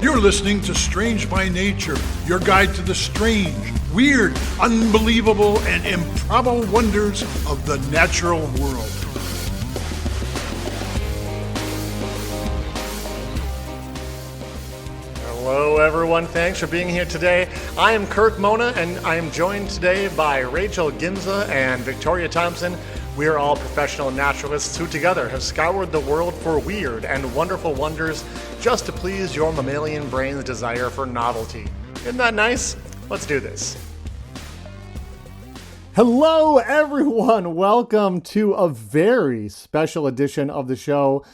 You're listening to Strange by Nature, your guide to the strange, weird, unbelievable, and improbable wonders of the natural world. Hello, everyone. Thanks for being here today. I am Kirk Mona, and I am joined today by Rachel Ginza and Victoria Thompson. We are all professional naturalists who together have scoured the world for weird and wonderful wonders just to please your mammalian brain's desire for novelty. Isn't that nice? Let's do this. Hello, everyone. Welcome to a very special edition of the show.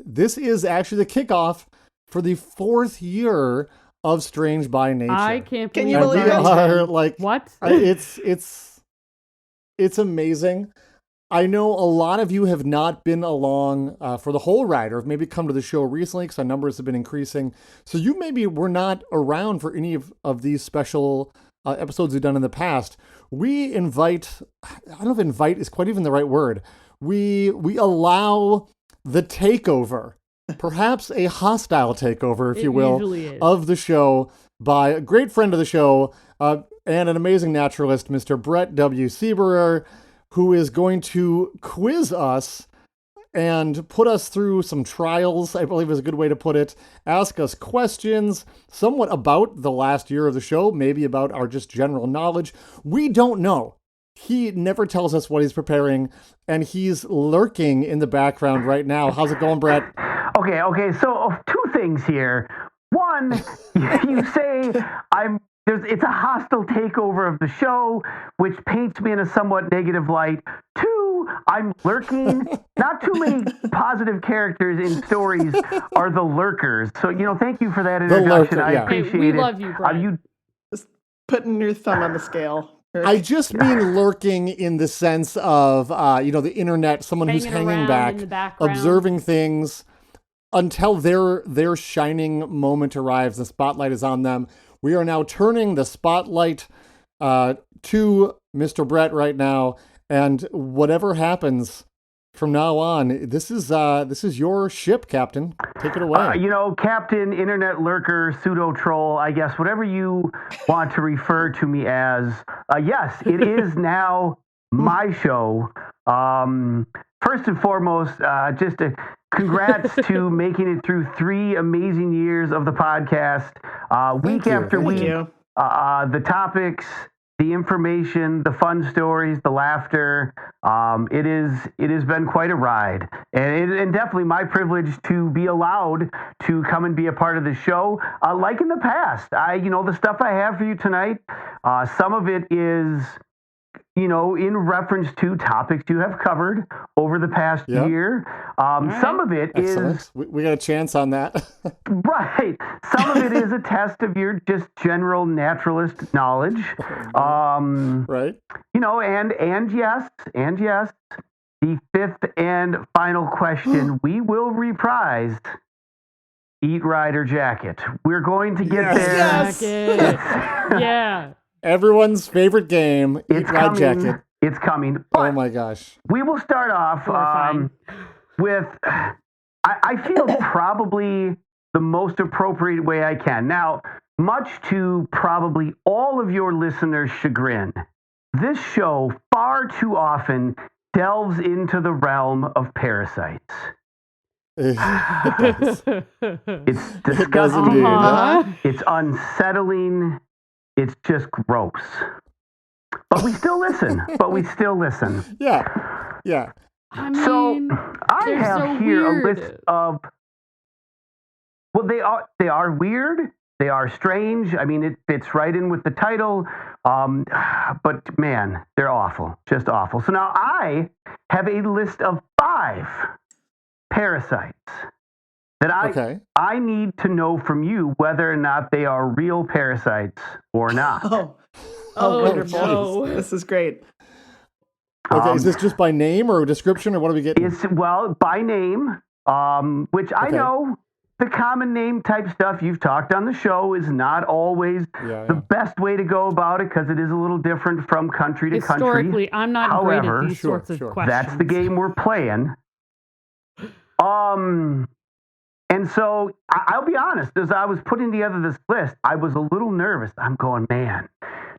This is actually the kickoff for the 4th year of Strange by Nature. I can't believe you believe it. We are like, what? It's amazing. I know a lot of you have not been along for the whole ride, or have maybe come to the show recently because our numbers have been increasing. So you maybe were not around for any of these special episodes we've done in the past. We invite, I don't know if invite is quite even the right word. We allow the takeover, perhaps a hostile takeover, if you will, of the show by a great friend of the show and an amazing naturalist, Mr. Brett W. Sieberer, who is going to quiz us and put us through some trials, I believe is a good way to put it, ask us questions, somewhat about the last year of the show, maybe about our just general knowledge. We don't know. He never tells us what he's preparing, and he's lurking in the background right now. How's it going, Brett? Okay. So 2 things here. One, you say it's a hostile takeover of the show, which paints me in a somewhat negative light. 2, I'm lurking. Not too many positive characters in stories are the lurkers. So, thank you for that introduction. I appreciate it. We love you, Brian. Just putting your thumb on the scale. I just mean lurking in the sense of, the internet, someone who's hanging back, observing things until their shining moment arrives. The spotlight is on them. We are now turning the spotlight to Mr. Brett right now, and whatever happens from now on, this is your ship, Captain. Take it away. Captain, internet lurker, pseudo troll, I guess, whatever you want to refer to me as. Yes, it is now my show. First and foremost, just a congrats to making it through 3 amazing years of the podcast. Week after week, the topics, the information, the fun stories, the laughter. It has been quite a ride, and definitely my privilege to be allowed to come and be a part of the show. Like in the past, the stuff I have for you tonight, some of it is, in reference to topics you have covered over the past year. Some of it is... We got a chance on that. Right. Some of it is a test of your just general naturalist knowledge. Right. And yes, the 5th and final question, we will reprise Eat, Ride, or Jacket. We're going to get there. Jacket. Yeah. Everyone's favorite game, Eat, Ride, Jacket. It's coming. Oh my gosh. We will start off with, I feel probably the most appropriate way I can. Now, much to probably all of your listeners' chagrin, this show far too often delves into the realm of parasites. It's disgusting. It's unsettling. It's just gross. But we still listen. Yeah. I mean, so I have here weird. A list of. Well, they are weird. They are strange. I mean, it fits right in with the title. But man, they're awful. Just awful. So now I have a list of 5 parasites that I need to know from you whether or not they are real parasites or not. Oh, wonderful. No. This is great. Okay, is this just by name or description, or what are we getting? It's, by name, which I know the common name type stuff you've talked on the show is not always the best way to go about it because it is a little different from country to country. Historically, I'm not great at these sorts of questions. That's the game we're playing. And so I'll be honest, as I was putting together this list, I was a little nervous. I'm going, man,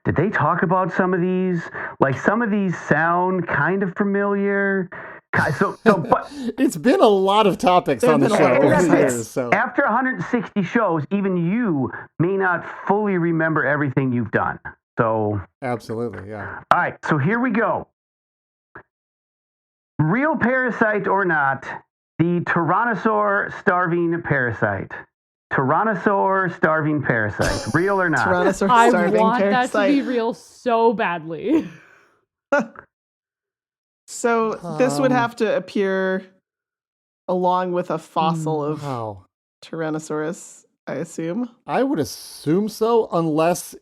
did they talk about some of these? Like some of these sound kind of familiar. But it's been a lot of topics on the show over the years. So after 160 shows, even you may not fully remember everything you've done. So absolutely, yeah. All right, so here we go. Real parasite or not, the Tyrannosaur starving parasite. Tyrannosaur starving parasite. Real or not? Tyrannosaur I starving want parasite. that to be real so badly. So this would have to appear along with a fossil of Tyrannosaurus, I assume. I would assume so, unless,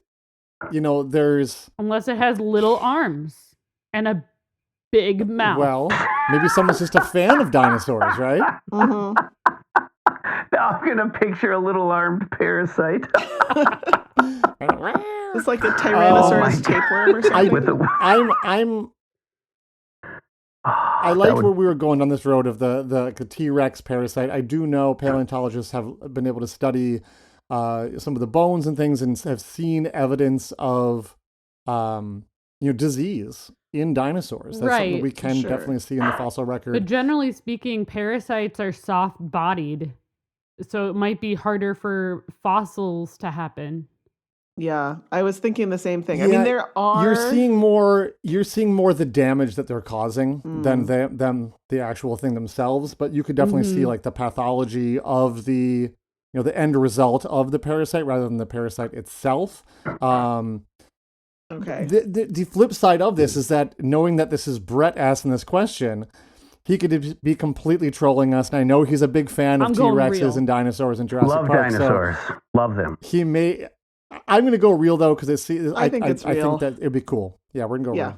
Unless it has little arms and a big mouth. Well, maybe someone's just a fan of dinosaurs, right? Mm-hmm. Now I'm going to picture a little armed parasite. It's like a Tyrannosaurus tapeworm or something. I like where we were going down this road of the T-Rex parasite. I do know paleontologists have been able to study some of the bones and things and have seen evidence of disease in dinosaurs. That's something we can definitely see in the fossil record. But generally speaking, parasites are soft-bodied, so it might be harder for fossils to happen. Yeah, I was thinking the same thing. Yeah, I mean, there are you're seeing more the damage that they're causing than the actual thing themselves. But you could definitely see like the pathology of the the end result of the parasite rather than the parasite itself. Okay. The flip side of this is that knowing that this is Brett asking this question, he could be completely trolling us, and I know he's a big fan of T-Rexes and dinosaurs in Jurassic Park. Love dinosaurs. Love them. He may. I'm going to go real though because I think it's real. I think that it'd be cool. Yeah, we're going to go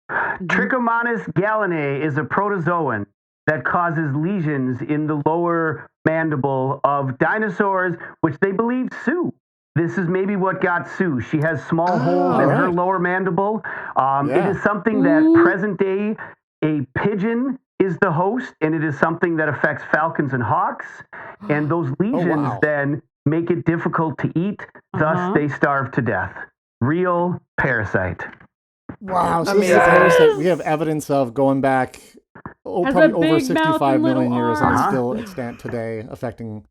real. Trichomonas gallinae is a protozoan that causes lesions in the lower mandible of dinosaurs, which they believe Sue. This is maybe what got Sue. She has small holes in her lower mandible. It is something that present day a pigeon is the host, and it is something that affects falcons and hawks. And those lesions then make it difficult to eat. Thus, they starve to death. Real parasite. Wow. So this is a parasite we have evidence of going back probably over 65 million years and is still extant today, affecting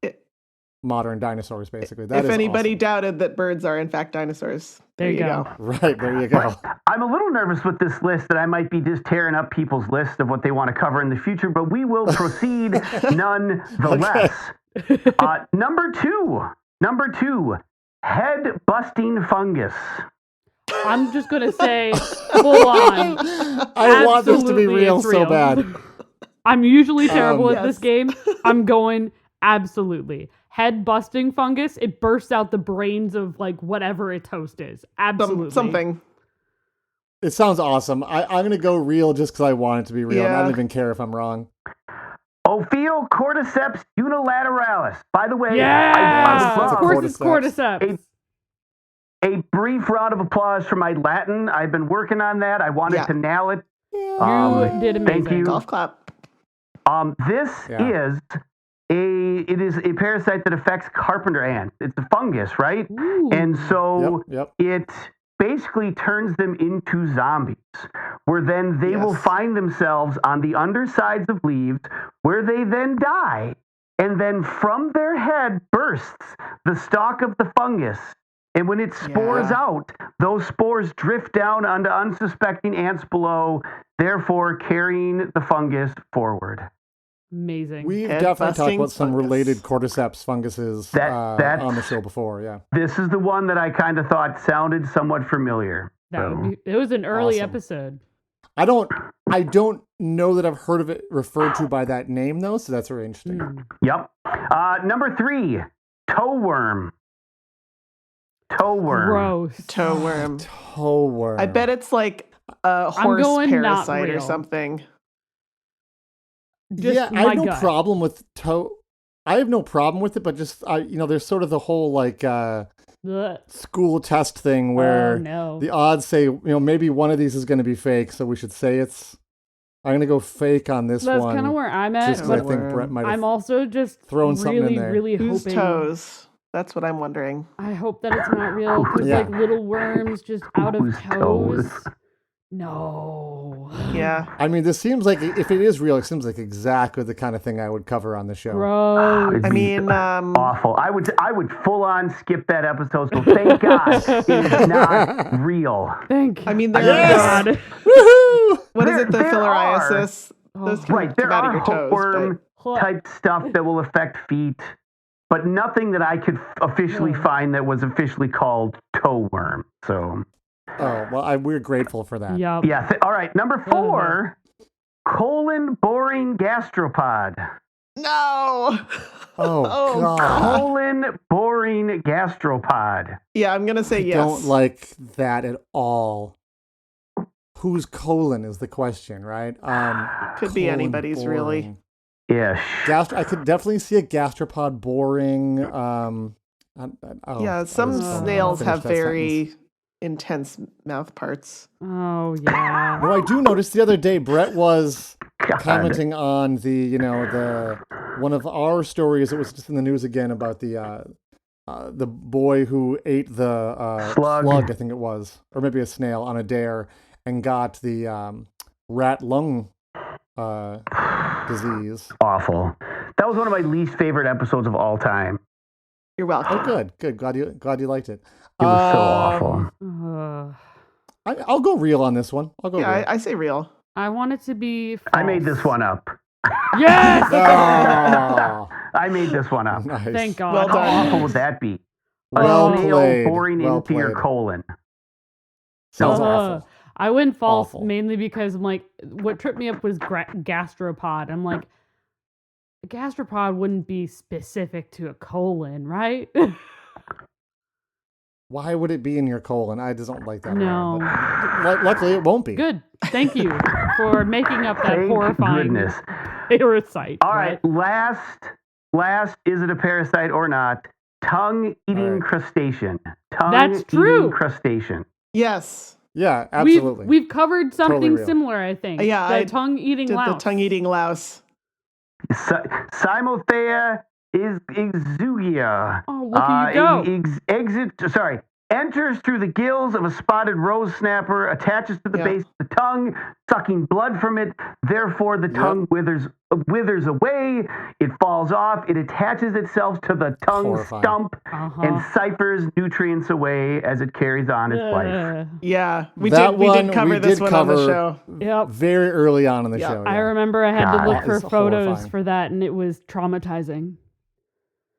modern dinosaurs, basically. If anybody doubted that birds are in fact dinosaurs, there you go. Right, there you go. I'm a little nervous with this list that I might be just tearing up people's list of what they want to cover in the future, but we will proceed nonetheless. Number two, head-busting fungus. I'm just going to say, full on. I want this to be real so bad. I'm usually terrible at this game. I'm going absolutely. Head-busting fungus, it bursts out the brains of like whatever its host is. Absolutely. Something. It sounds awesome. I'm going to go real just because I want it to be real. Yeah. I don't even care if I'm wrong. Ophiocordyceps unilateralis. By the way, of course it's cordyceps. A brief round of applause for my Latin. I've been working on that. I wanted to nail it. You did amazing. Thank you. Golf clap. This is a parasite that affects carpenter ants. It's a fungus, right? Ooh. And so it basically turns them into zombies, where then they will find themselves on the undersides of leaves, where they then die, and then from their head bursts the stalk of the fungus. And when it spores out, those spores drift down onto unsuspecting ants below, therefore carrying the fungus forward. Amazing. We've definitely talked about some related cordyceps funguses on the show before, yeah. This is the one that I kind of thought sounded somewhat familiar. It was an early episode. I don't know that I've heard of it referred to by that name, though, so that's very interesting. Yep. Number 3, toeworm. Toeworm. Gross. Toeworm. Toeworm. I bet it's like a horse parasite or something. Just I have no problem with I have no problem with it, but just there's sort of the whole like school test thing where the odds say maybe one of these is going to be fake, so we should say it's I'm gonna go fake on this That's one. kind of where I'm at. Just 'cause I But think Brett might have I'm also just thrown something in really, there. really Whose hoping. toes? That's what I'm wondering. I hope that it's not real because Yeah. like little worms just out of Whose toes. toes? No. Yeah. I mean, this seems like, if it is real, it seems like exactly the kind of thing I would cover on the show. Gross. It'd I be mean, awful. I would full on skip that episode. So thank God it's not real. Thank. I mean, there Yes! are Woohoo! what is it? The There are. filariasis. Those can Right, there come out of are your toes. hookworm but- type stuff that will affect feet, but nothing that I could officially find that was officially called toe worm. So Oh, well, we're grateful for that. Yup. yeah. All right, number 4, colon boring gastropod. No. Oh, God. Colon boring gastropod. Yeah, I'm gonna say I yes. don't like that at all. Whose colon is the question, right? Could be colon anybody's, really. Ish. I could definitely see a gastropod boring. Yeah, some snails have very intense mouth parts. Oh yeah. Well, I do notice the other day Brett was God. commenting on the one of our stories that was just in the news again about the boy who ate the Slug. I think it was, or maybe a snail on a dare and got the rat lung disease. Awful. That was one of my least favorite episodes of all time. You're welcome. Oh, good. Glad you liked it. It was so awful. I'll go real on this one. I'll go Yeah, real. I say real. I want it to be. False. I made this one up. Yes. Oh, I made this one up. nice. Thank God. Well How done. awful would that be? A Well snail played. boring Well into your played. colon. Sounds Uh, awful. I went false Awful. mainly because I'm like, what tripped me up was gastropod. I'm like, a gastropod wouldn't be specific to a colon, right? Why would it be in your colon? I just don't like that. No. But luckily, it won't be. Good. Thank you for making up that Thank horrifying goodness. parasite. All right, last, is it a parasite or not? Tongue-eating All right. crustacean. That's true. Crustacean. Yes. Yeah, absolutely. We've covered something Totally real. similar, I think. Yeah, the I tongue-eating Did louse. the tongue-eating louse. Cymothea is exugia. Oh, look at you go. Enters through the gills of a spotted rose snapper, attaches to the base of the tongue, sucking blood from it. Therefore, the tongue withers away. It falls off. It attaches itself to the tongue Horrifying. stump and ciphers nutrients away as it carries on its life. Yeah, we That did one cover we this did one on the cover. show. Yep. Very early on in the show. I yeah. remember I had to God, look for it's photos horrifying. for that, and it was traumatizing.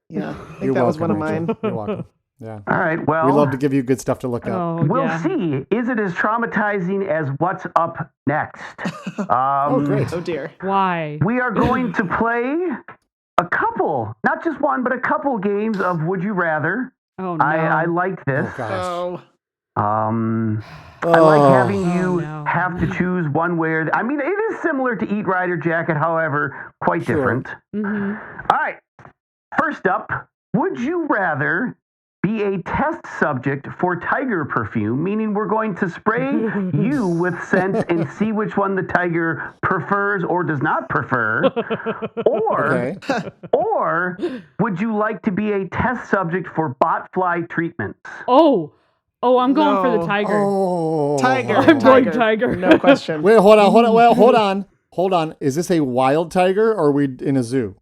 Yeah, I think You're that was welcome, one of Rachel. mine. You're welcome. Yeah. All right, well, We love to give you good stuff to look up. Oh, we'll yeah. see. Is it as traumatizing as what's up next? Oh, great. Oh dear. Why? We are going to play a couple, not just one, but a couple games of Would You Rather. Oh, no. I like this. Oh, gosh. Oh. I like having you no. have to choose one way or the, I mean, it is similar to Eat Rider Jacket, however, quite Sure. different. Mm-hmm. All right. First up, would you rather be a test subject for tiger perfume, meaning we're going to spray you with scents and see which one the tiger prefers or does not prefer, or would you like to be a test subject for botfly treatments? Oh, I'm going for the No. tiger. Oh. Tiger. I'm going tiger. No question. Wait, hold on. Hold on. Is this a wild tiger or are we in a zoo?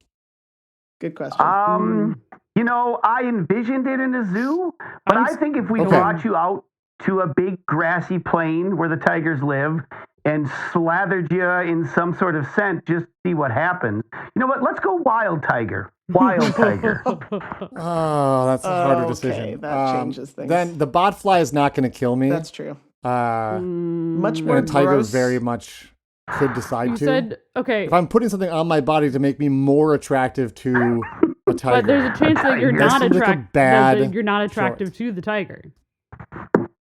Good question. You know, I envisioned it in a zoo, but I think if we brought you out to a big grassy plain where the tigers live and slathered you in some sort of scent, just see what happens. You know what? Let's go wild tiger. Wild tiger. Oh, that's a harder decision. that changes things. Then the botfly is not going to kill me. That's true. And Much more a tiger gross. very much could decide You to. said, okay, If I'm putting something on my body to make me more attractive to a tiger. but there's a chance that you're That not seems like a attractive. bad You're not attractive choice. to the tiger.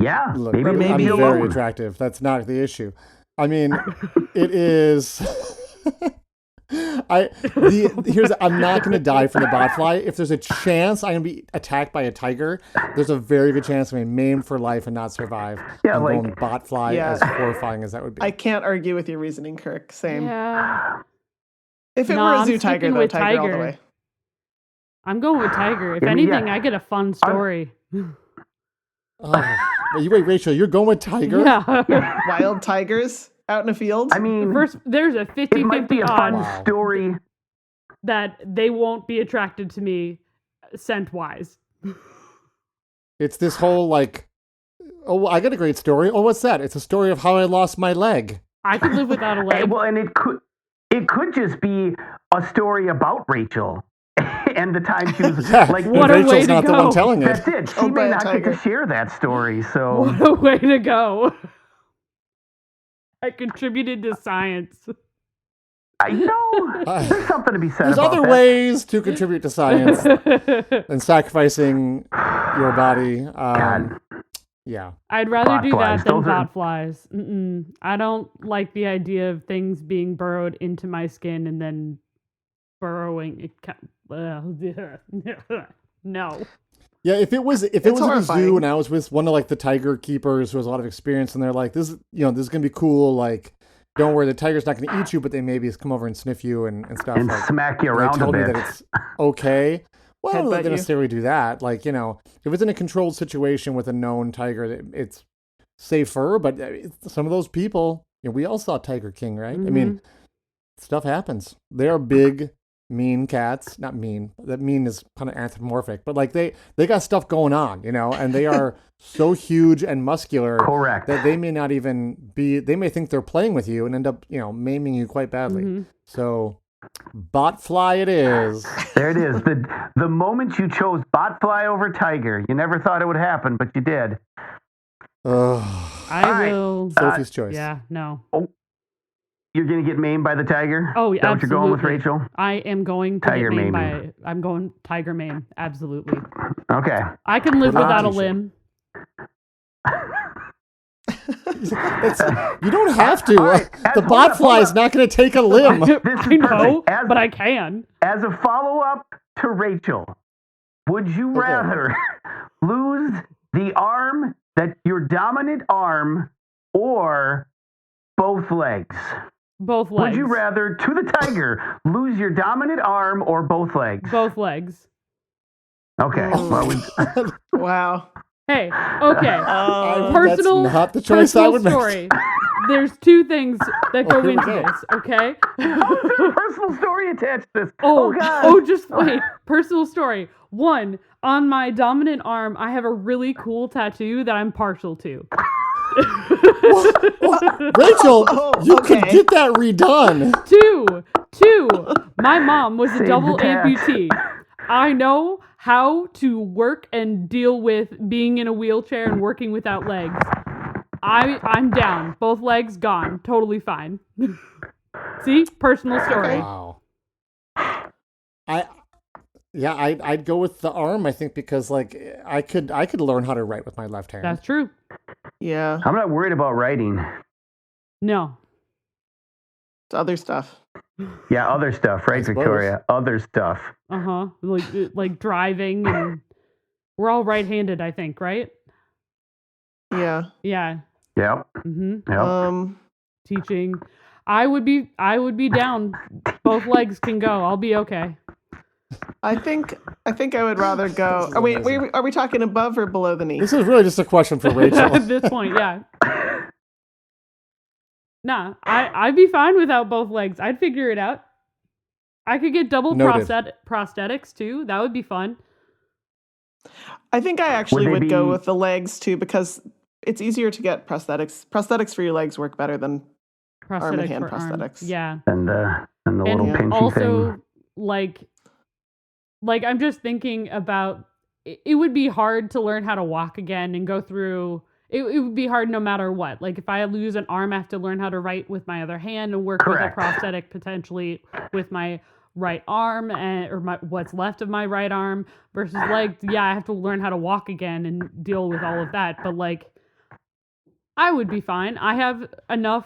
Yeah, Look, maybe I'm maybe very alone. attractive. That's not the issue. I mean, it is. I'm not going to die from the botfly. If there's a chance I'm going to be attacked by a tiger, there's a very good chance I'm going to be maimed for life and not survive. Yeah, I'm like- going botfly, as horrifying as that would be. I can't argue with your reasoning, Kirk. Same. Yeah. If it No, were a I'm zoo tiger, sticking though, with tiger all the tiger. way. I'm going with tiger. If I mean, anything, yeah. I get a fun story. Wait, Rachel, you're going with tiger? Yeah. Wild tigers out in a field. I mean, First, there's a it might be 50-50 a fun odds story. that they won't be attracted to me scent-wise. It's this whole like, oh, I got a great story. Oh, what's that? It's a story of how I lost my leg. I could live without a leg. Well, and it could just be a story about Rachel and the time she was like, What a Rachel's way to not the go. one telling it. that's it. She Owned by may a not get tiger. to share that story. So What a way to go. I contributed to science. I know there's something to be said There's about other that. ways to contribute to science than sacrificing your body. God. Yeah. I'd rather do that Botflies, than those are- botflies. I don't like the idea of things being burrowed into my skin and then burrowing. No. Yeah, if it was at a horrifying. zoo and I was with one of like the tiger keepers who has a lot of experience and they're like, this is gonna be cool, like don't worry, the tiger's not gonna eat you, but they maybe just come over and sniff you and stuff. And like, smack you and they around a told me bit. that it's okay. Well, I don't Headbutt think they you. necessarily do that. Like, if it's in a controlled situation with a known tiger, it's safer, but some of those people, we all saw Tiger King, right? I mean, stuff happens. They are big, mean cats. Not mean. That mean is kind of anthropomorphic, but like they got stuff going on, and they are so huge and muscular Correct. that they may not even be, they may think they're playing with you and end up, maiming you quite badly. So botfly it is. There it is. The moment you chose botfly over tiger, you never thought it would happen, but you did. Ugh. I will. Sophie's choice. Yeah, no. You're gonna get maimed by the tiger? Oh, Is that what you're going with, absolutely. Rachel? I am going to Tiger get maimed maiming. I'm going tiger maim. Absolutely. Okay. I can live without a t-shirt. limb. You don't have to. right, The hold up, botfly is not going to take a limb. This is I know, perfect. but I can. As a follow-up to Rachel, would you rather lose the arm, your dominant arm, or both legs? Both legs. Would you rather, to the tiger, lose your dominant arm or both legs? Both legs. Okay. Well, Wow. Hey, okay. Personal, That's not the choice I personal would make. story. There's two things that go here we into go. this, okay? personal story attached to this. Oh, God. Oh, just wait. Personal story. One, on my dominant arm, I have a really cool tattoo that I'm partial to. Rachel, you could okay. get that redone. Two, my mom was a Save double the tat. amputee. I know how to work and deal with being in a wheelchair and working without legs. I'm down. Both legs gone. Totally fine. See? Personal story. Wow. I'd go with the arm, I think, because like I could learn how to write with my left hand. That's true. Yeah. I'm not worried about writing. No. It's other stuff. Yeah, other stuff, right, suppose. Victoria? Other stuff. Uh-huh. Like driving and we're all right-handed, I think, right? Yeah. Yeah. Yep. Mhm. Yep. Teaching. I would be down. Both legs can go. I'll be okay. I think I would rather go. Oh, wait, are we talking above or below the knee? This is really just a question for Rachel. At this point, yeah. Nah, I'd be fine without both legs. I'd figure it out. I could get double Noted. prosthetics too. That would be fun. I think I actually Would they would go be- with the legs too because it's easier to get prosthetics. Prosthetics for your legs work better than arm and hand for arm. prosthetics. Yeah. And the little And pinchy also, thing. like I'm just thinking about it would be hard to learn how to walk again and go through. It would be hard no matter what. Like if I lose an arm, I have to learn how to write with my other hand and work Correct. with a prosthetic potentially with my right arm or what's left of my right arm versus legs. Yeah, I have to learn how to walk again and deal with all of that. But like, I would be fine. I have enough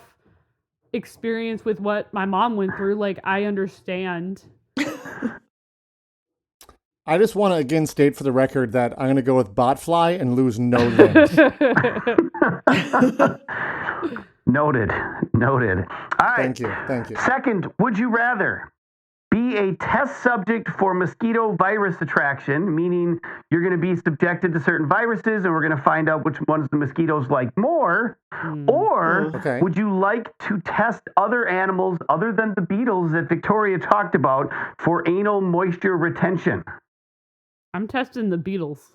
experience with what my mom went through. Like, I understand. I just want to again state for the record that I'm going to go with botfly and lose no limbs. Noted. All right. Thank you. Second, would you rather be a test subject for mosquito virus attraction, meaning you're going to be subjected to certain viruses and we're going to find out which ones the mosquitoes like more, or would you like to test other animals other than the beetles that Victoria talked about for anal moisture retention? I'm testing the beetles.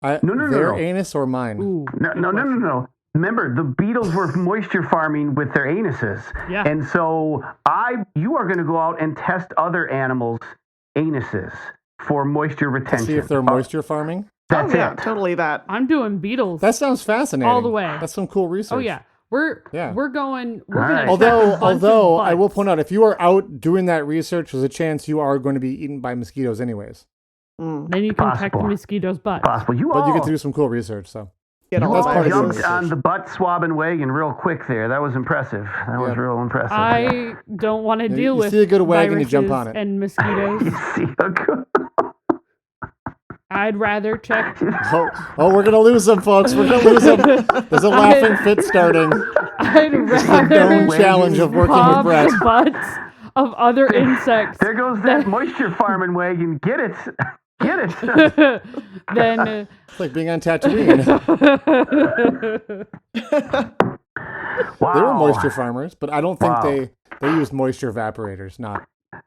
No. Anus or mine? Ooh, No. Remember, the beetles were moisture farming with their anuses. Yeah. And so you are going to go out and test other animals' anuses for moisture retention. To see if they're moisture farming? That's it. Totally that. I'm doing beetles. That sounds fascinating. All the way. That's some cool research. Oh yeah. We're going. We're Right. gonna check a bunch Although of I will butts. point out, if you are out doing that research, there's a chance you are going to be eaten by mosquitoes anyways. Then you can check the mosquitoes' butts. Possible. But you get to do some cool research, so. Get all That's that part of the jumped research. on the butt swabbing wagon real quick there. That was impressive. That was real impressive. I don't want to deal you with see a good wagon, you jump viruses on it. and mosquitoes. See a good- I'd rather check. Oh, we're going to lose them, folks. We're going to lose them. There's a laughing fit starting. I'd rather Known challenge of working with pop Brett. the butts of other insects. There goes that moisture farming wagon. Get it. Get it. Then It's like being on Tatooine. Wow. They were moisture farmers, but I don't think Wow. they use moisture evaporators, not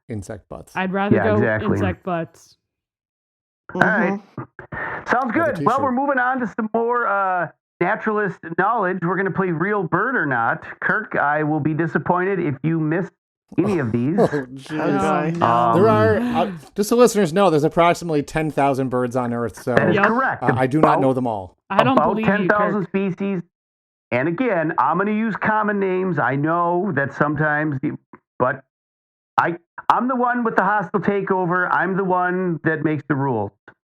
insect butts. I'd rather go exactly. insect butts. All right. Sounds Another good. Well, t-shirt. we're moving on to some more naturalist knowledge. We're going to play Real Bird or Not. Kirk, I will be disappointed if you missed any of these. Oh, jeez. Oh, no. There are, just so listeners know, there's approximately 10,000 birds on Earth, so That is Yep. correct. I do not know them all. I don't About believe you, 10,000 Kirk. species. And again, I'm going to use common names. I know that sometimes, but I'm the one with the hostile takeover. I'm the one that makes the rules.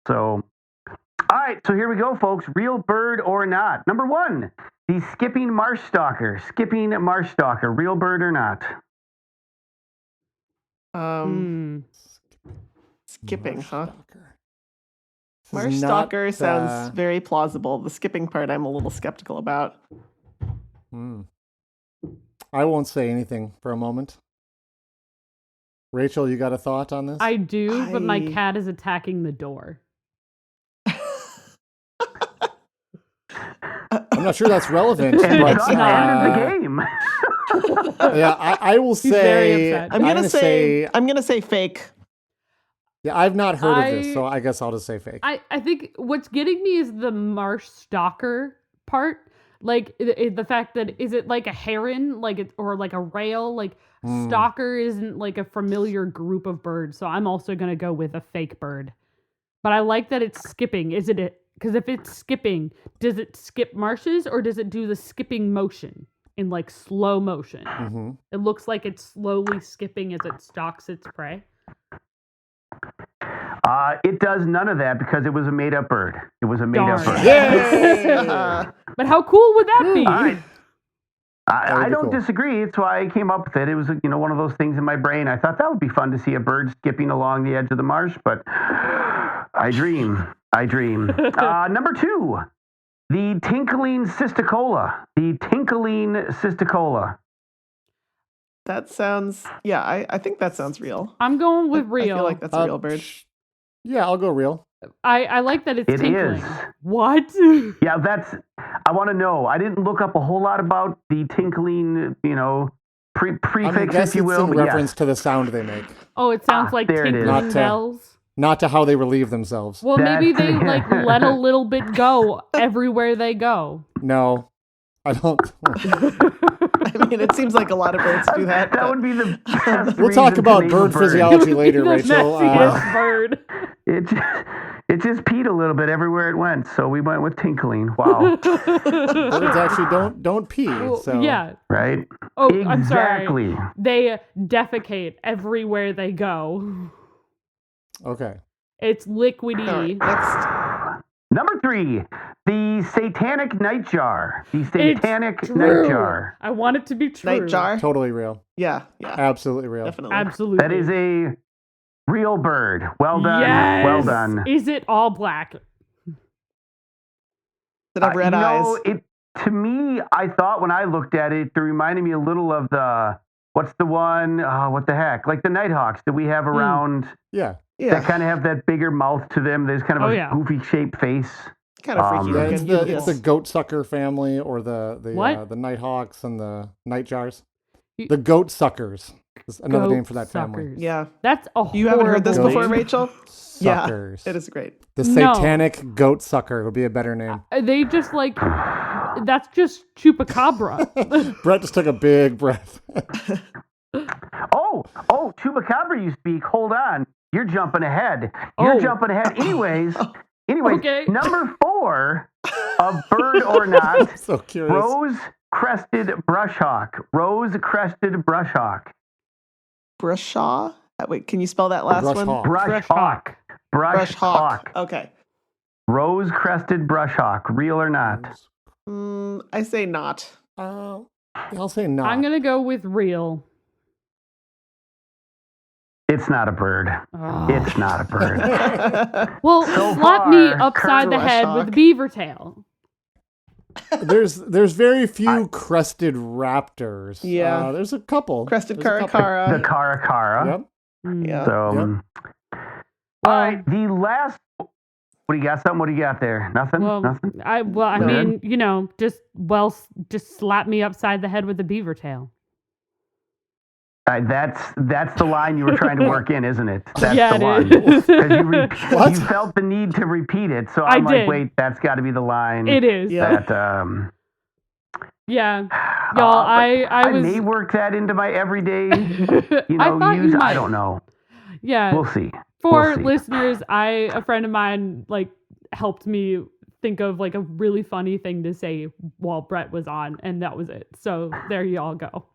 So, all right. So here we go, folks. Real bird or not. Number one, the skipping marsh stalker. Skipping marsh stalker. Real bird or not? Skipping, huh? Stalker. This Marsh is not stalker sounds very plausible. The skipping part I'm a little skeptical about. I won't say anything for a moment. Rachel, you got a thought on this? I do, but my I- cat is attacking the door. I'm not sure that's relevant, And but it's not part of the game. yeah, I will He's very say. upset. I'm gonna say fake. Yeah, I've not heard of this, so I guess I'll just say fake. I think what's getting me is the marsh stalker part. Like the fact that is it like a heron, like it, or like a rail? Like stalker isn't like a familiar group of birds, so I'm also gonna go with a fake bird. But I like that it's skipping. Is it? Because if it's skipping, does it skip marshes or does it do the skipping motion in like slow motion? It looks like it's slowly skipping as it stalks its prey. It does none of that because it was a made-up bird. It was a made-up Darn. bird. Yay! But how cool would that be? All right. I would be don't cool. disagree. It's why I came up with it. It was, one of those things in my brain. I thought that would be fun to see a bird skipping along the edge of the marsh, but I dream. Number two, the tinkling cisticola. The tinkling cisticola. That sounds. Yeah, I think that sounds real. I'm going with I real. feel like that's a real bird. Yeah, I'll go real. I like that it's It tinkling. is. What? Yeah, I want to know. I didn't look up a whole lot about the tinkling, I'm prefix, guessing if you will. it's in but reference yes. to the sound they make, Oh, it sounds like there it is. tinkling Not, bells. not to how they relieve themselves. Well, maybe That's- they like let a little bit go everywhere they go. No, I don't. I mean, it seems like a lot of birds do that. That but- would be the best We'll talk reason to about name a bird bird. physiology later, The Rachel. messiest bird. It just peed a little bit everywhere it went, so we went with tinkling. Wow, Birds actually don't pee. So Yeah. right? Oh, I'm sorry. Exactly. They defecate everywhere they go. Okay. It's liquidy. All right, next. Number 3, the satanic nightjar. The It's satanic true. nightjar. I want it to be true. Nightjar. Totally real. Yeah. Absolutely real. Definitely. Absolutely. That is a real bird. Well done. Yes. Well done. Is it all black? That have red eyes. To me, I thought when I looked at it, it reminded me a little of what's the one? What the heck? Like the Nighthawks that we have around. Yeah. That kind of have that bigger mouth to them. There's kind of a goofy shaped face. Kind of freaky Yeah, looking. it's the goat sucker family, or the What? Nighthawks and the Nightjars. The goat suckers is another name for that family. Suckers. Yeah. That's a You haven't heard this horrible before, name. Rachel? Suckers. Yeah, it is great. The No. satanic goat sucker would be a better name. They just like, that's just chupacabra. Brett just took a big breath. Oh, Chupacabra you speak. Hold on. You're jumping ahead. Anyways, Okay. number 4 of bird or not, I'm so curious. rose-crested brushhawk. Rose-crested brushhawk. Brushaw? Wait, can you spell that last one? Brushhawk. Brushhawk. Okay. Rose-crested brushhawk. Real or not? I say not. I'll say no. I'm going to go with real. It's not a bird. Oh. It's not a bird. Well, So slap me far, upside the head with a beaver tail. There's very few crested raptors. Yeah. There's a couple. Crested There's a couple. caracara. The caracara. Yep. Yeah. So, all right. The last. What do you got? What do you got there? Nothing. Nothing. I No. mean, just slap me upside the head with a beaver tail. That's the line you were trying to work in, isn't it? That's Yeah, the it one. is. 'Cause you felt the need to repeat it, so I'm I like, did. wait, that's got to be the line. It is. Yeah. That Yeah. Y'all, I was. may work that into my everyday, I thought you use. might. I don't know. Yeah. We'll see. For We'll see. listeners, a friend of mine helped me think of a really funny thing to say while Brett was on, and that was it. So there you all go.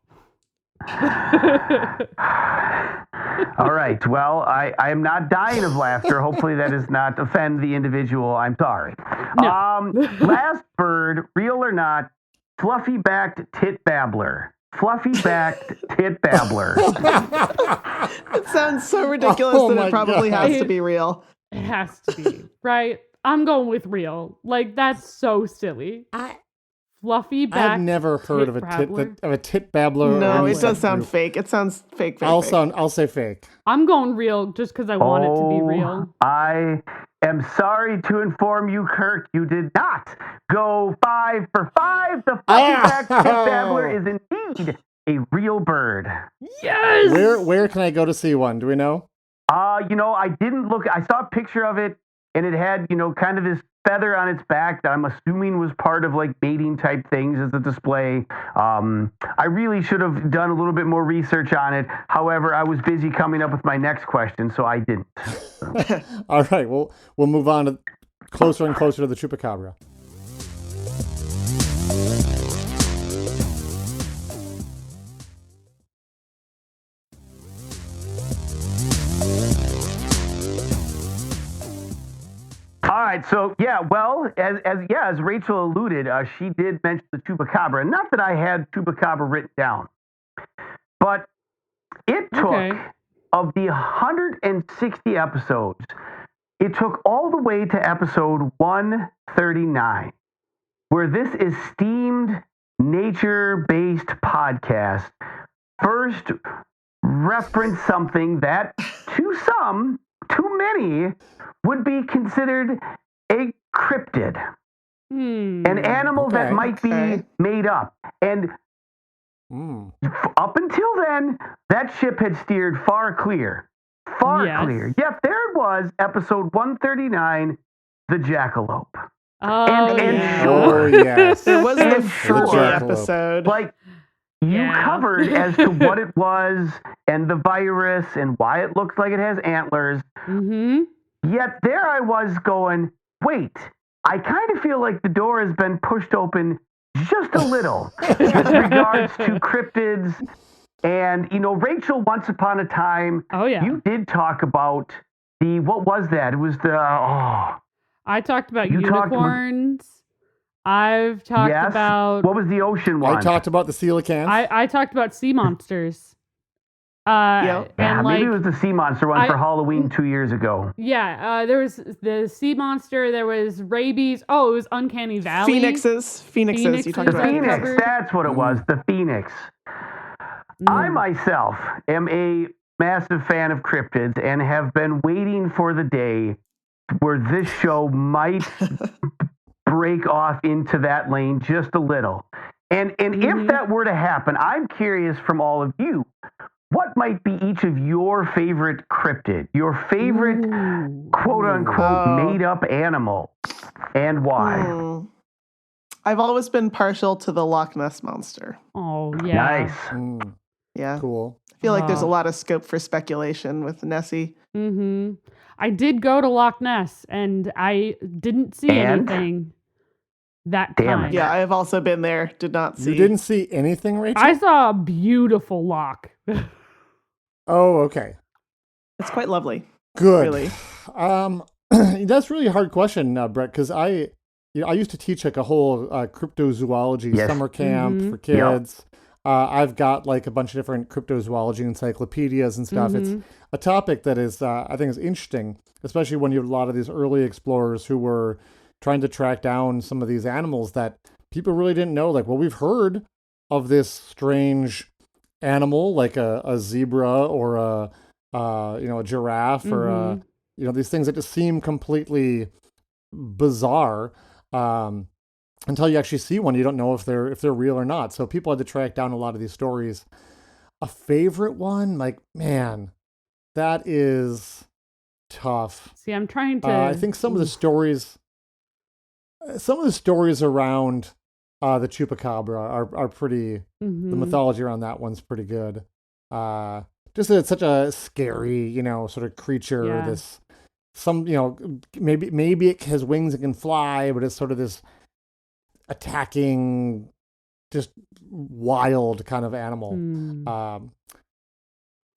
All right. Well, I am not dying of laughter. Hopefully that does not offend the individual. I'm sorry. No. Last bird, real or not, fluffy-backed tit babbler. Fluffy-backed tit babbler. It sounds so ridiculous Oh that my it probably God. has to be real. It has to be, right? I'm going with real. That's so silly. Fluffy back. I've never heard of babbler. a tit babbler. or No, any it does such sound group. fake. It sounds fake. I'll say fake. I'm going real just because I want it to be real. I am sorry to inform you, Kirk, you did not go 5 for 5. The fluffy-backed tit babbler is indeed a real bird. Yes. Where can I go to see one? Do we know? I didn't look. I saw a picture of it, and it had, kind of this feather on its back that I'm assuming was part of mating type things as a display. I really should have done a little bit more research on it. However, I was busy coming up with my next question, so I didn't. All right, we'll move on to closer and closer to the chupacabra. All right, so as Rachel alluded, she did mention the chupacabra. Not that I had chupacabra written down, but it took of the 160 episodes, it took all the way to episode 139, where this esteemed nature-based podcast first referenced something that, to many, would be considered a cryptid. An animal that might be made up. And up until then, that ship had steered far clear. Clear. Yet there it was, episode 139, the jackalope. Oh, yes. It was the sure, freaky episode. You covered as to what it was and the virus and why it looks like it has antlers. Mm-hmm. Yet there I was going, wait, I kind of feel like the door has been pushed open just a little with regards to cryptids. And, Rachel, once upon a time, you did talk about what was that? It was I talked about You talked- unicorns. I've talked Yes. about. What was the ocean one? I talked about the coelacanths. I talked about sea monsters. Yep. Yeah, And maybe like, it was the sea monster one for I- Halloween 2 years ago. yeah, there was the sea monster. There was rabies. Oh, it was Uncanny Valley. Phoenixes. You talked Phoenixes, The about I Phoenix, covered. that's what it was, the Phoenix. I myself am a massive fan of cryptids and have been waiting for the day where this show might break off into that lane just a little. And if that were to happen, I'm curious from all of you, what might be each of your favorite cryptid, your favorite quote unquote made up animal, and why? I've always been partial to the Loch Ness Monster. Oh yeah. Nice. Yeah. Cool. I feel like there's a lot of scope for speculation with Nessie. Mm-hmm. I did go to Loch Ness and I didn't see And? anything that Damn kind. it. Yeah, I have also been there. Did not see. You didn't see anything, Rachel? I saw a beautiful loch. Oh, okay. It's quite lovely. Good. Really. That's really a hard question, Brett, because I used to teach like a whole cryptozoology summer camp for kids. I've got like a bunch of different cryptozoology encyclopedias and stuff. It's a topic that is, I think, is interesting, especially when you have a lot of these early explorers who were trying to track down some of these animals that people really didn't know. Like, well, we've heard of this strange animal, like a zebra or a giraffe or these things that just seem completely bizarre. Until you actually see one, you don't know if they're real or not. So people had to track down a lot of these stories. A favorite one, like, man, that is tough. See, I'm trying to. I think some of the stories around the chupacabra are pretty. The mythology around that one's pretty good. Just that it's such a scary, sort of creature. Yeah. Maybe it has wings and can fly, but it's sort of this attacking, just wild kind of animal. I'll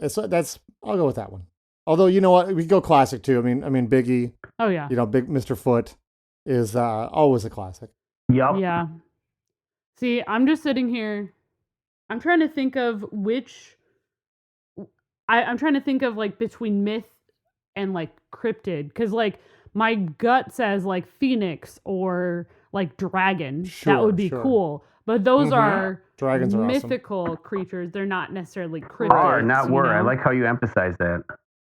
go with that one. Although, you know what, we could go classic too. I mean Biggie. Oh yeah. Big Mr. Foot is always a classic. Yep. Yeah. See, I'm just sitting here. I'm trying to think of which. I'm trying to think of like between myth and like cryptid, because like my gut says like phoenix or like dragon. That would be cool. But those are dragons are mythical creatures. They're not necessarily cryptids. Are, not were. I know? like how you emphasize that.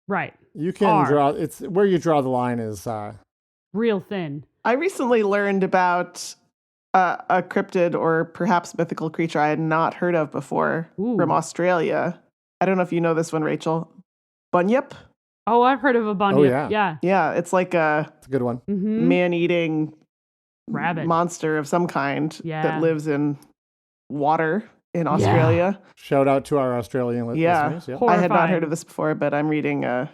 Right. You can draw. It's where you draw the line is real thin. I recently learned about a cryptid or perhaps mythical creature I had not heard of before from Australia. I don't know if you know this one, Rachel. Bunyip? Oh, I've heard of a bunyip. Oh, yeah. Yeah. Yeah, it's like it's a good one. man-eating Rabbit monster of some kind that lives in water in Yeah. Australia. Shout out to our Australian listeners. Yeah. I had not Horrifying. heard of this before, but I'm reading a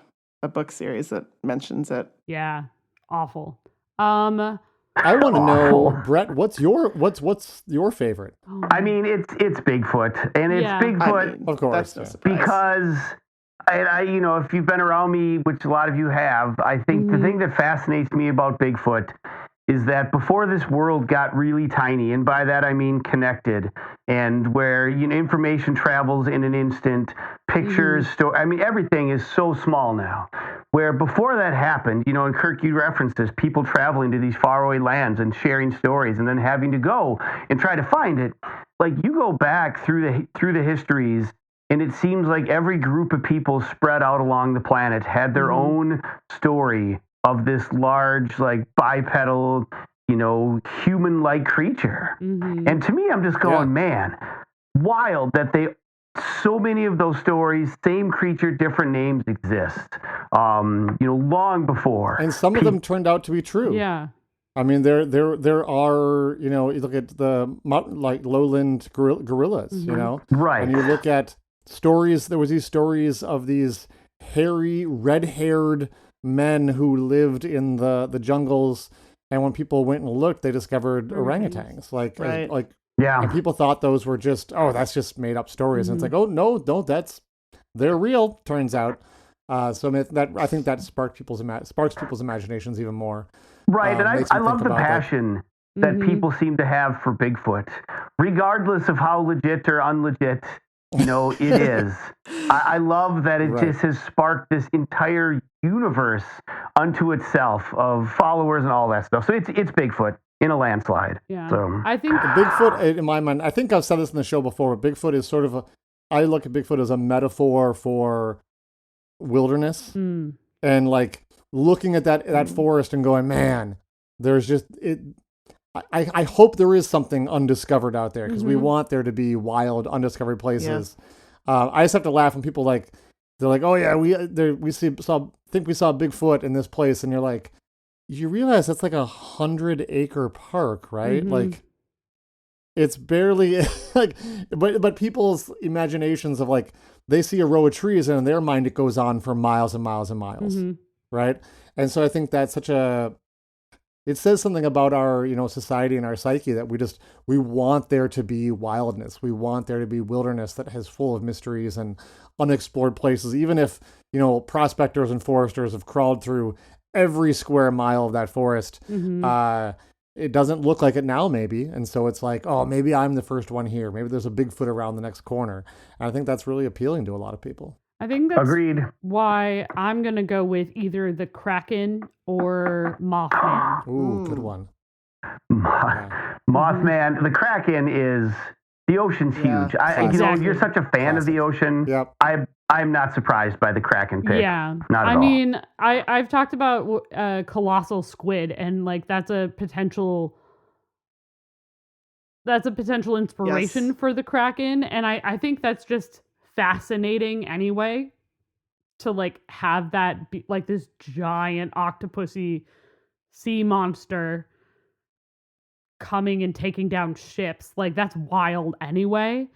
book series that mentions it. Yeah. Awful. I want to know, Brett, what's your favorite? I mean, it's Bigfoot, and it's Bigfoot Of course, That's no surprise. because I if you've been around me, which a lot of you have, I think the thing that fascinates me about Bigfoot is that before this world got really tiny, and by that I mean connected, and where information travels in an instant, pictures, everything is so small now. Where before that happened, and Kirk, you referenced this, people traveling to these faraway lands and sharing stories, and then having to go and try to find it. Like, you go back through the histories, and it seems like every group of people spread out along the planet had their own story of this large, like, bipedal, human-like creature. And to me, I'm just going, man, wild that so many of those stories, same creature, different names exist. Long before. And some of them turned out to be true. Yeah. I mean, there are, you look at the lowland gorillas, Right. And you look at stories. There was these stories of these hairy, red-haired men who lived in the jungles, and when people went and looked, they discovered orangutans. And people thought those were that's just made up stories. And it's like, oh no, they're real. Turns out. I think that sparks people's imaginations even more. Right, and makes me I love think the about that. passion that people seem to have for Bigfoot, regardless of how legit or unlegit, it is. I love that it Right. just has sparked this entire universe unto itself of followers and all that stuff. So it's Bigfoot in a landslide. Yeah. So I think Bigfoot, in my mind, I think I've said this in the show before, but Bigfoot is sort of I look at Bigfoot as a metaphor for wilderness and like looking at that forest and going, man, there's just it. I hope there is something undiscovered out there because we want there to be wild, undiscovered places. Yeah. I just have to laugh when people they're like, oh yeah, we think we saw Bigfoot in this place, and you're like, you realize that's like 100-acre park, right? Like, it's barely like, but people's imaginations of like they see a row of trees and in their mind it goes on for miles and miles and miles, right? And so I think that's it says something about our, society and our psyche that we want there to be wildness. We want there to be wilderness that is full of mysteries and unexplored places. Even if, prospectors and foresters have crawled through every square mile of that forest, it doesn't look like it now, maybe. And so it's like, oh, maybe I'm the first one here. Maybe there's a Bigfoot around the next corner. And I think that's really appealing to a lot of people. I think that's agreed. Why I'm going to go with either the Kraken or Mothman. Ooh, good one. Mothman, the Kraken is, the ocean's huge. You're such a fan of the ocean. Yep. I'm not surprised by the Kraken pick. Yeah. Not at all. mean, I've talked about colossal squid, and like that's a potential inspiration for the Kraken, and I think that's just fascinating anyway to like have that be like this giant octopusy sea monster coming and taking down ships. Like that's wild anyway.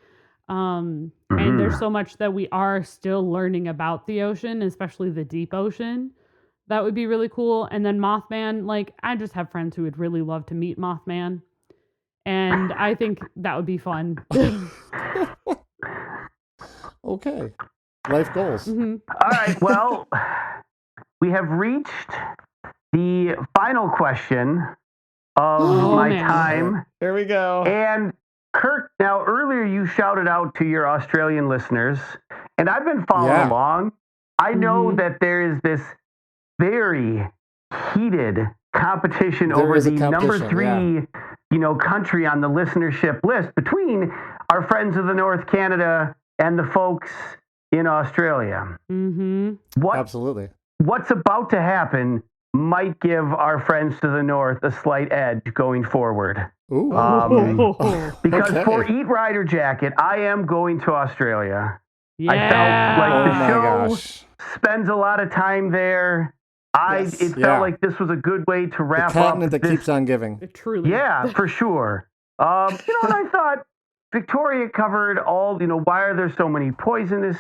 And there's so much that we are still learning about the ocean, especially the deep ocean. That would be really cool. And then Mothman, like I just have friends who would really love to meet Mothman, and I think that would be fun. Okay. Life goals. All right. Well, we have reached the final question of my time. Here we go. And Kirk, now earlier you shouted out to your Australian listeners, and I've been following along. I know that there is this very heated competition over the number 3, country on the listenership list between our friends of the North Canada and the folks in Australia. Absolutely. What's about to happen might give our friends to the north a slight edge going forward. Ooh. Because Okay. for Eat Rider Jacket, I am going to Australia. Yeah. I felt like the show gosh. spends a lot of time there. It felt like this was a good way to wrap The continent up that this. keeps on giving. Truly. Yeah, for sure. And I thought Victoria covered all, why are there so many poisonous,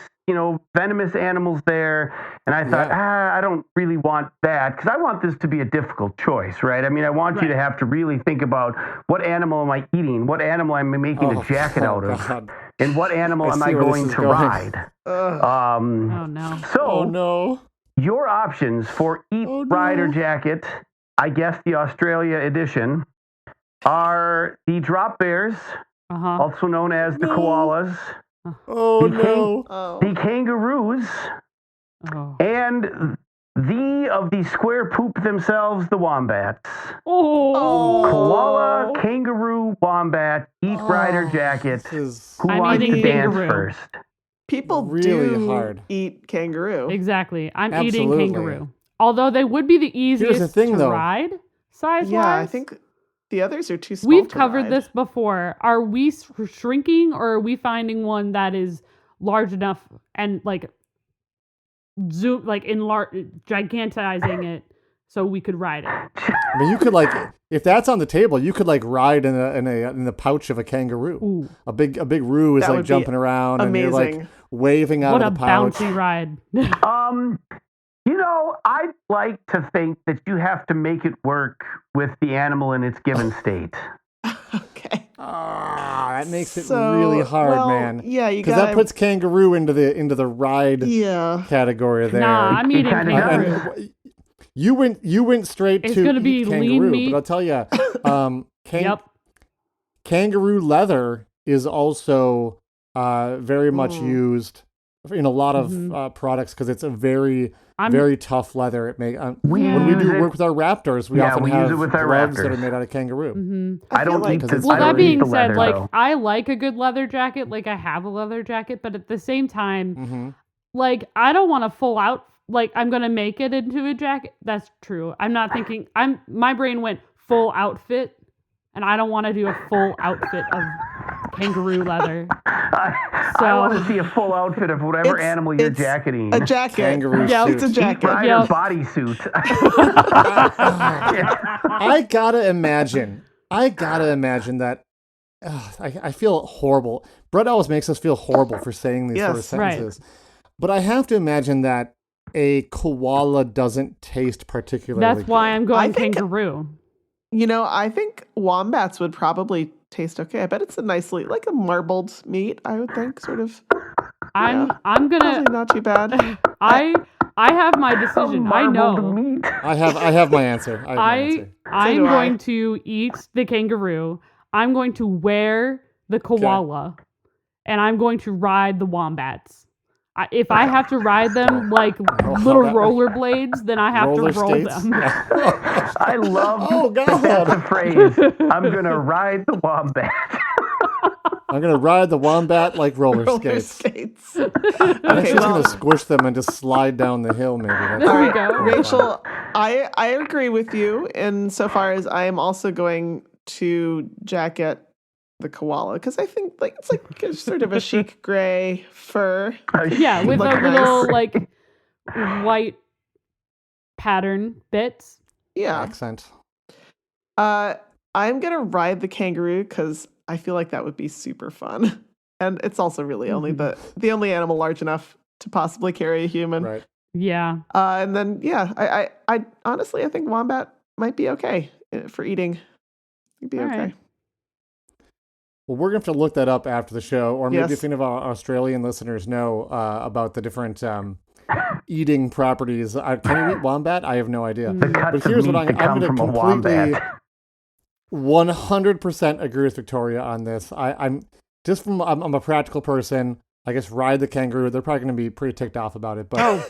venomous animals there? And I thought, I don't really want that because I want this to be a difficult choice, right? I mean, I want you to have to really think about what animal am I eating? What animal am I making a jacket out of? God. And what animal am I going to ride? Oh no. So, no. your options for Eat Rider Jacket, I guess the Australia edition, are the drop bears, also known as the koalas, the kangaroos, and the square poop themselves, the wombats. Koala, kangaroo, wombat, Eat Rider Jacket. Who wants to dance first? People Really do hard. eat kangaroo. Exactly. I'm Absolutely. eating kangaroo. Although they would be the easiest thing, to though. ride size-wise. Yeah, I think the others are too small. We've to covered ride. this before. Are we shrinking, or are we finding one that is large enough and like zoom, like gigantizing it so we could ride it? I mean, you could if that's on the table, you could ride in the pouch of a kangaroo. Ooh. A big roo is That would be jumping around and you're amazing. waving out What a of the pouch. bouncy ride. I'd like to think that you have to make it work with the animal in its given state. Okay. That makes it So, really hard, well, man. Yeah, you Because got that puts kangaroo into the ride Yeah. category there. Nah, I'm eating kinda kangaroo. And You went straight It's to gonna be eat lean kangaroo, meat. but I'll tell you, Yep. kangaroo leather is also very much used in a lot of products because it's a very tough leather. When we do work with our raptors, we often have use it with our gloves raptors. that are made out of kangaroo. I don't eat the Well, I that don't eat being the said, leather, like though. I like a good leather jacket. Like I have a leather jacket, but at the same time, like I don't want a full out. Like I'm gonna make it into a jacket. That's true. I'm not thinking. My brain went full outfit, and I don't want to do a full outfit of kangaroo leather. I want to see a full outfit of whatever It's- animal you're it's jacketing. A jacket. Kangaroo Yep. suit. It's a jacket. Rider Yep. bodysuit. I gotta imagine that. I feel horrible. Brett always makes us feel horrible for saying these sort of Yes. Right. sentences. But I have to imagine that a koala doesn't taste particularly That's why I'm going I think- kangaroo. I think wombats would probably taste okay. I bet it's a nicely, like a marbled meat, I would think, sort of. I'm Probably gonna. not too bad. I have my decision. I Marbled know. meat. I have my answer. I'm do I. going to eat the kangaroo. I'm going to wear the koala, and I'm going to ride the wombats. If I have to ride them like little rollerblades, then I have Roller to roll skates. them. I love Oh, that God. that's the phrase. I'm going to ride the wombat. I'm gonna ride the wombat like roller Roller skates. skates. I'm Okay, just well, gonna squish them and just slide down the hill. Maybe. That's There we what go. I'm Rachel, I agree with you insofar as I am also going to jacket the koala because I think it's like a sort of a chic gray fur. Yeah, with Look a little nice. like white pattern bits. Yeah. accent. I'm gonna ride the kangaroo because I feel like that would be super fun, and it's also really only the only animal large enough to possibly carry a human. Right. Yeah. And then I honestly I think wombat might be okay for eating. It'd be All okay. right. Well, we're gonna have to look that up after the show, or maybe Yes. if any of our Australian listeners know about the different eating properties. Can you eat wombat? I have no idea. The cuts But here's of what meat that come I'm from going a to completely wombat. 100% agree with Victoria on this. I'm a practical person. I guess ride the kangaroo. They're probably going to be pretty ticked off about it. But Yeah,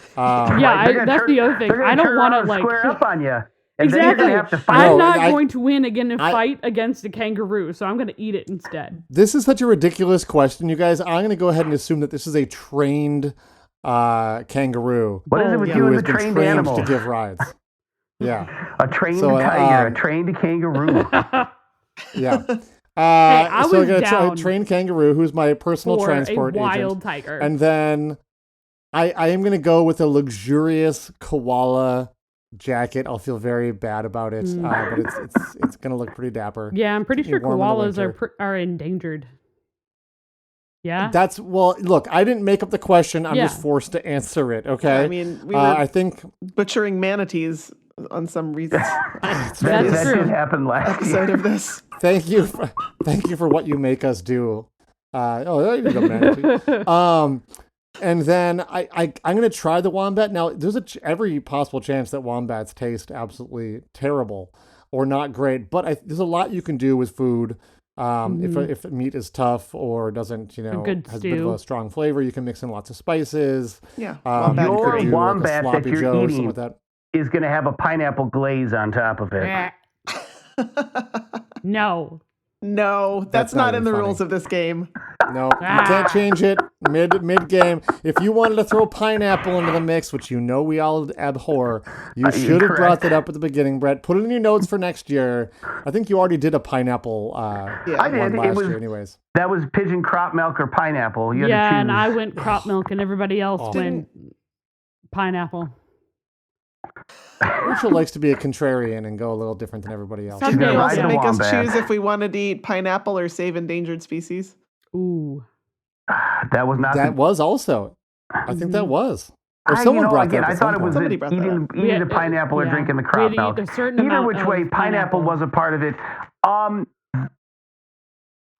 They're gonna that's the other thing. they're gonna I don't turn want to around and like square up on you. And then you're exactly. gonna have to fight. I'm No, not I- going to win again and fight against a kangaroo, so I'm going to eat it instead. this is such a ridiculous question, you guys. I'm going to go ahead and assume that this is a trained kangaroo What is it with Yeah. you who and has the been trained trained animals? to give rides. Yeah, A trained So, tiger, a trained kangaroo. yeah. I So was I got a down trained kangaroo, who's my personal for transport a wild agent, tiger. and then I am going to go with a luxurious koala jacket. I'll feel very bad about it, but it's going to look pretty dapper. yeah, I'm pretty Keep sure me warm in the koalas winter. are endangered. Yeah. Look, I didn't make up the question. I'm Yeah. just forced to answer it. Okay. I mean, we were I think butchering manatees on some reason That's that true. did happen last episode year. of this. thank you for what you make us do. There you go, manatee. And then I'm going to try the wombat. Now, there's every possible chance that wombats taste absolutely terrible or not great, but there's a lot you can do with food. If meat is tough or doesn't, good has a bit of stew. a strong flavor, you can mix in lots of spices. Yeah, You wombat could Your do like a wombat that sloppy you're Joe or something eating like that. is going to have a pineapple glaze on top of it. No. No, that's not not in even the funny. rules of this game. No, you can't change it mid game. If you wanted to throw pineapple into the mix, which we all abhor, you should have brought correct. that up at the beginning, Brett. Put it in your notes for next year. I think you already did a pineapple I one did. It last was- year, anyways. That was pigeon crop milk or pineapple. You had to Yeah, choose. and I went crop milk, and everybody else Oh. went pineapple. Rachel likes to be a contrarian and go a little different than everybody else. Some Did days, you ride also the make us wombat. choose if we wanted to eat pineapple or save endangered species? Ooh. That was not That the, was also. I think that was. Or I- someone you know, brought again, that up I at thought some it was point. Somebody brought that eating, up. eating the pineapple or yeah, drinking the we crop had to milk. eat a certain Either amount which of way, pineapple was a part of it.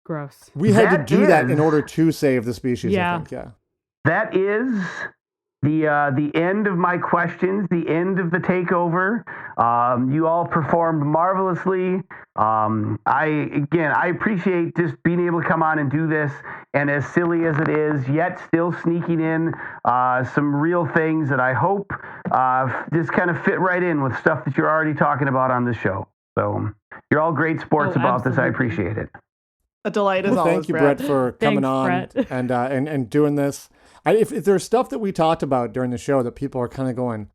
Gross. We had to That do that is- in order to save the species, Yeah. I think, yeah. That is the end of my questions, the end of the takeover. You all performed marvelously. I appreciate just being able to come on and do this, and as silly as it is, yet still sneaking in some real things that I hope just kind of fit right in with stuff that you're already talking about on the show. So you're all great sports about this. I appreciate it. A delight as always. Thank you, Brett, for coming Thanks, on Brett. and doing this. If there's stuff that we talked about during the show that people are kind of going,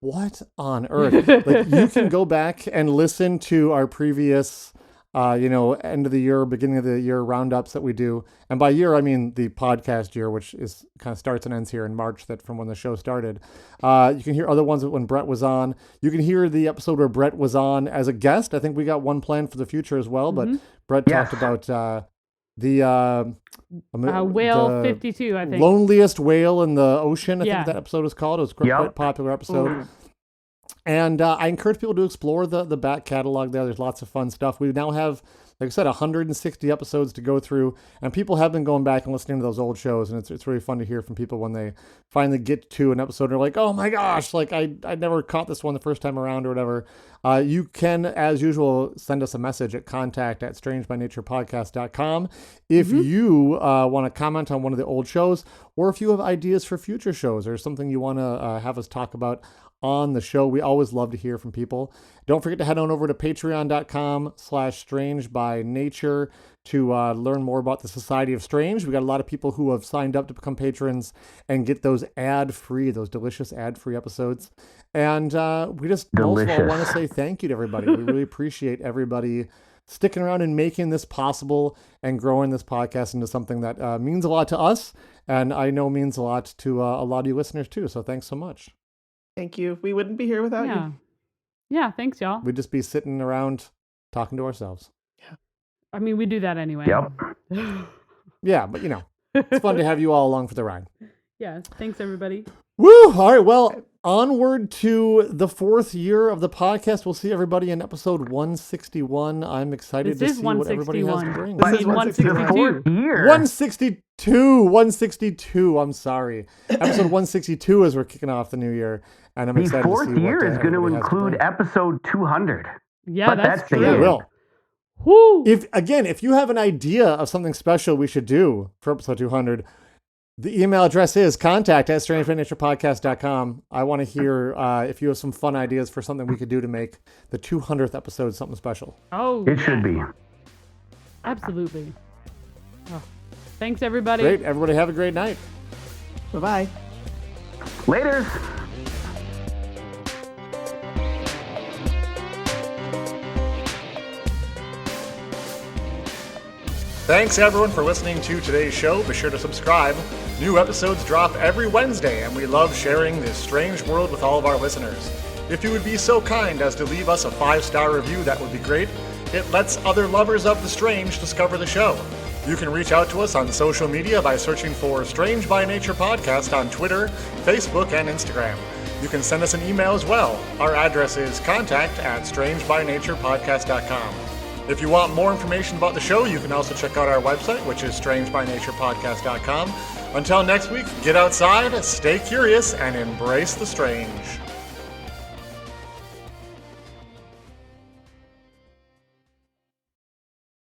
what on earth? Like, you can go back and listen to our previous, end of the year, beginning of the year roundups that we do. And by year, I mean the podcast year, which is kind of starts and ends here in March, that from when the show started. You can hear other ones when Brett was on. You can hear the episode where Brett was on as a guest. I think we got one planned for the future as well, but Brett talked about the whale 52, I think. Loneliest whale in the ocean, I think that episode was called. It was a quite popular episode. Ooh. And I encourage people to explore the back catalog there. There's lots of fun stuff. We now have, like I said, 160 episodes to go through, and people have been going back and listening to those old shows, and it's really fun to hear from people when they finally get to an episode and they're like, oh my gosh, like I never caught this one the first time around or whatever. You can, as usual, send us a message at contact@strangebynaturepodcast.com if you want to comment on one of the old shows, or if you have ideas for future shows or something you want to have us talk about on the show. We always love to hear from people. Don't forget to head on over to patreon.com/strangebynature to learn more about the Society of Strange. We got a lot of people who have signed up to become patrons and get those those delicious ad-free episodes. And we just most of all want to say thank you to everybody. We really appreciate everybody sticking around and making this possible and growing this podcast into something that means a lot to us, and I know means a lot to a lot of you listeners too. So thanks so much. Thank you. We wouldn't be here without you. Yeah, thanks, y'all. We'd just be sitting around talking to ourselves. Yeah. I mean, we do that anyway. Yep. Yeah, but it's fun to have you all along for the ride. Yeah, thanks, everybody. Woo! All right, well, onward to the 4th year of the podcast. We'll see everybody in episode 161. I'm excited to see what everybody has to bring. This is 162. 162. I'm sorry. Episode 162 as we're kicking off the new year. And I'm excited to see the 4th year is going to include episode 200. Yeah, that's true. It will. Woo! If you have an idea of something special we should do for episode 200, the email address is contact@strangebynaturepodcast.com. I want to hear if you have some fun ideas for something we could do to make the 200th episode something special. Oh, it should be. Absolutely. Oh, thanks, everybody. Great. Everybody have a great night. Bye-bye. Laters. Thanks everyone for listening to today's show. Be sure to subscribe. New episodes drop every Wednesday, and we love sharing this strange world with all of our listeners. If you would be so kind as to leave us a 5-star review, that would be great. It lets other lovers of the strange discover the show. You can reach out to us on social media by searching for Strange by Nature Podcast on Twitter, Facebook, and Instagram. You can send us an email as well. Our address is contact@strangebynaturepodcast.com. If you want more information about the show, you can also check out our website, which is strangebynaturepodcast.com. Until next week, get outside, stay curious, and embrace the strange.